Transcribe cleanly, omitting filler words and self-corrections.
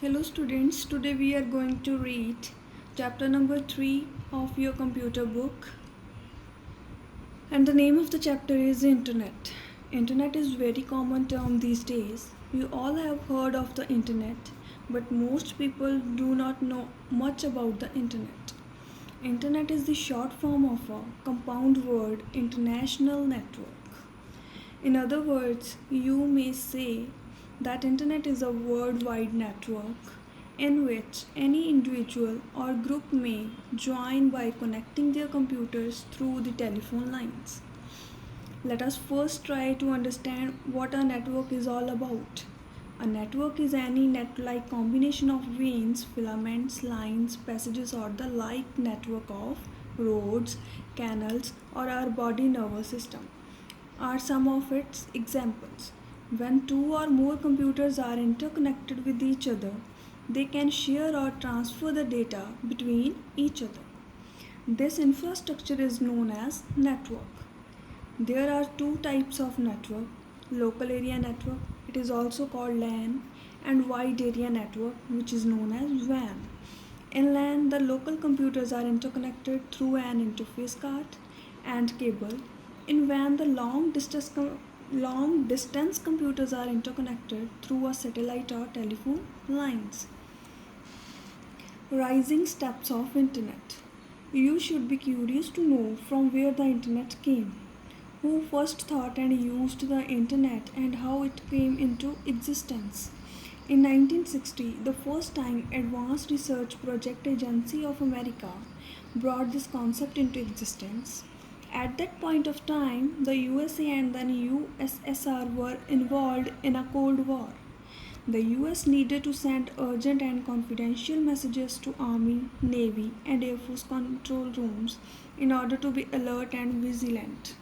Hello students, today we are going to read chapter number 3 of your computer book, and the name of the chapter is Internet. Internet is very common term these days. You all have heard of the internet, but most people do not know much about the internet. Internet is the short form of a compound word, international network. In other words, you may say that internet is a worldwide network in which any individual or group may join by connecting their computers through the telephone lines. Let us first try to understand what a network is all about. A network is any net-like combination of veins, filaments, lines, passages or the like network of roads, canals or our body nervous system are some of its examples. When two or more computers are interconnected with each other, they can share or transfer the data between each other. This infrastructure is known as network. There are two types of network: local area network, it is also called LAN, and wide area network, which is known as WAN. In LAN, the local computers are interconnected through an interface card and cable. In WAN, the long distance computers are interconnected through a satellite or telephone lines. Rising steps of internet. You should be curious to know from where the internet came, who first thought and used the internet, and how it came into existence. In 1960, the first time Advanced Research Project Agency of America brought this concept into existence. At that point of time, the USA and then USSR were involved in a Cold War. The US needed to send urgent and confidential messages to Army, Navy, and Air Force control rooms in order to be alert and vigilant.